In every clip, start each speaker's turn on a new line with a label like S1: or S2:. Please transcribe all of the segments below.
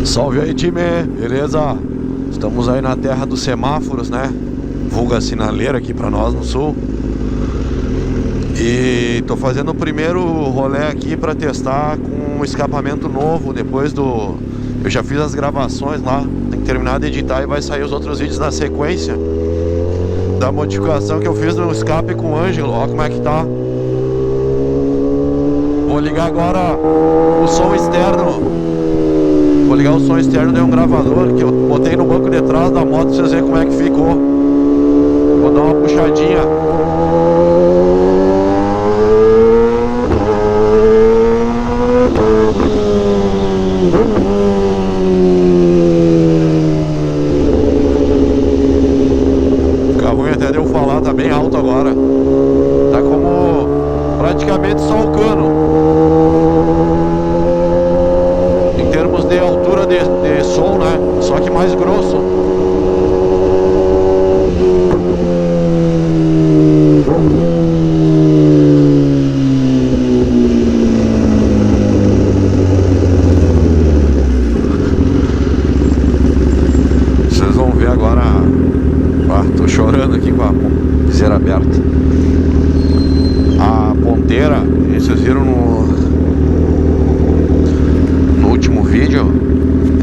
S1: Salve aí, time, beleza? Estamos aí na terra dos semáforos, né? Vulga sinaleira aqui pra nós no sul. E tô fazendo o primeiro rolê aqui pra testar com um escapamento novo. Depois do... eu já fiz as gravações lá, tem que terminar de editar e vai sair os outros vídeos na sequência da modificação que eu fiz no escape com o Ângelo. Olha como é que tá. Vou ligar agora o som externo. Vou ligar o som externo de um gravador que eu botei no banco de trás da moto pra vocês verem como é que ficou. Vou dar uma puxadinha. Fica ruim até de eu falar, tá bem alto agora. Tá como praticamente só o cano. De altura de som, né? Só que mais grosso. Vocês vão ver agora. Tô chorando aqui com a viseira aberta. A ponteira, vocês viram no último vídeo,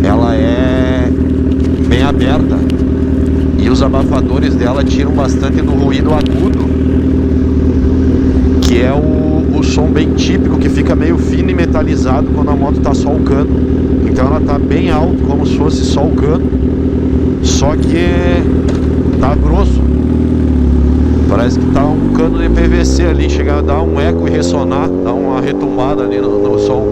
S1: ela é bem aberta e os abafadores dela tiram bastante do ruído agudo, que é o som bem típico, que fica meio fino e metalizado quando a moto tá só o cano. Então ela tá bem alto, como se fosse só o cano, só que tá grosso. Parece que tá um cano de PVC ali, chega a dar um eco e ressonar, dá uma retumbada ali no som.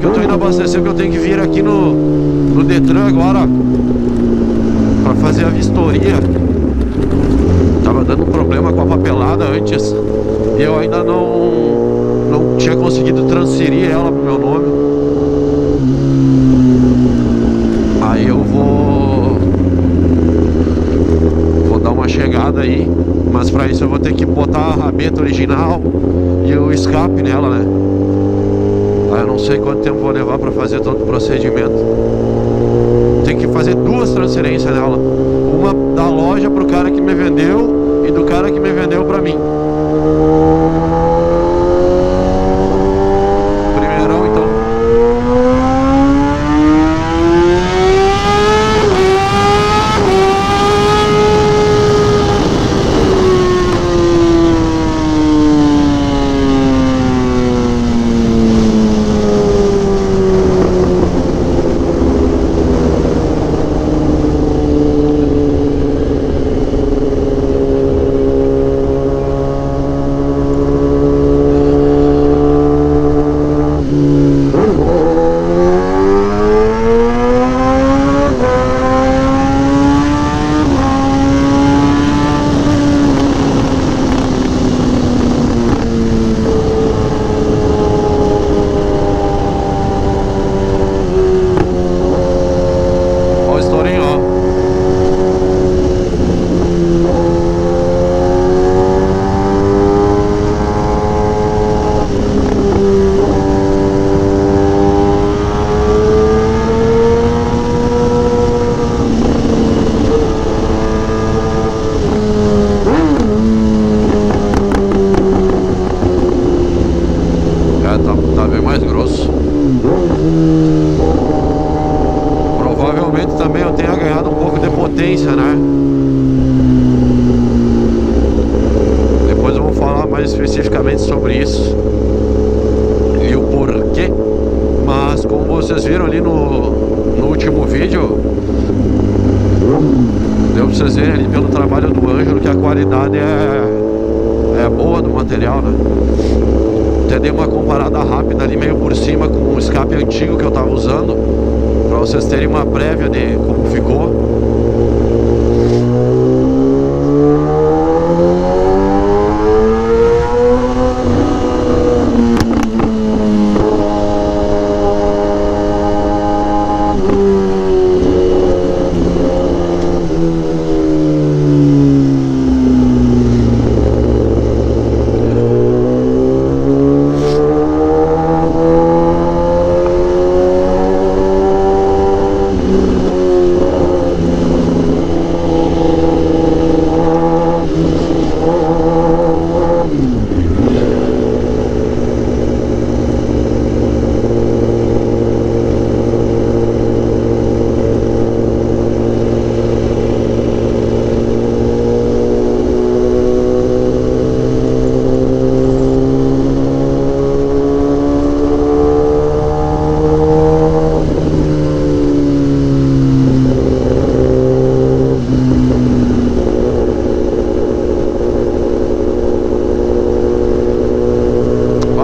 S1: Que eu tô indo abastecer, que eu tenho que vir aqui no Detran agora pra fazer a vistoria. Tava dando problema com a papelada antes e eu ainda não tinha conseguido transferir ela pro meu nome. Aí eu vou dar uma chegada aí, mas pra isso eu vou ter que botar a rabeta original e o escape nela, né? Eu não sei quanto tempo vou levar para fazer todo o procedimento. Tem que fazer duas transferências nela. Uma da loja pro cara que me vendeu e do cara que me vendeu para mim. Primeirão, então. especificamente sobre isso e o porquê, mas como vocês viram ali no último vídeo, deu pra vocês verem ali pelo trabalho do Ângelo que a qualidade é boa do material, né? Até dei uma comparada rápida ali meio por cima com o escape antigo que eu tava usando, pra vocês terem uma prévia de como ficou.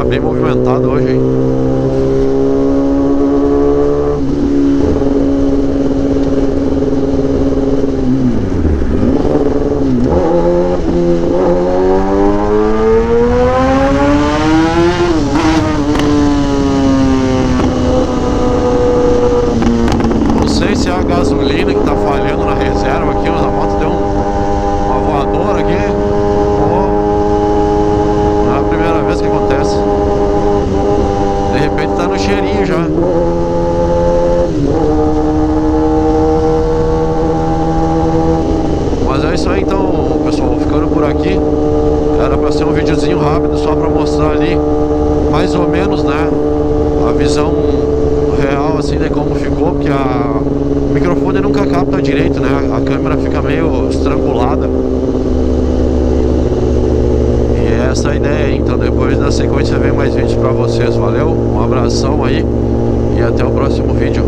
S1: Bem movimentado hoje, hein? Não sei se é a gasolina que tá falhando na reserva aqui, mas a moto deu uma voadora aqui. Não é a primeira vez que acontece. De repente tá no cheirinho já. Mas é isso aí então, pessoal, vou ficando por aqui. Era pra ser um videozinho rápido só pra mostrar ali mais ou menos, né, a visão real assim de como ficou, porque o microfone nunca capta direito, né, a câmera fica meio estrangulada. Essa é a ideia, então depois na sequência vem mais vídeos pra vocês, valeu? Um abração aí e até o próximo vídeo.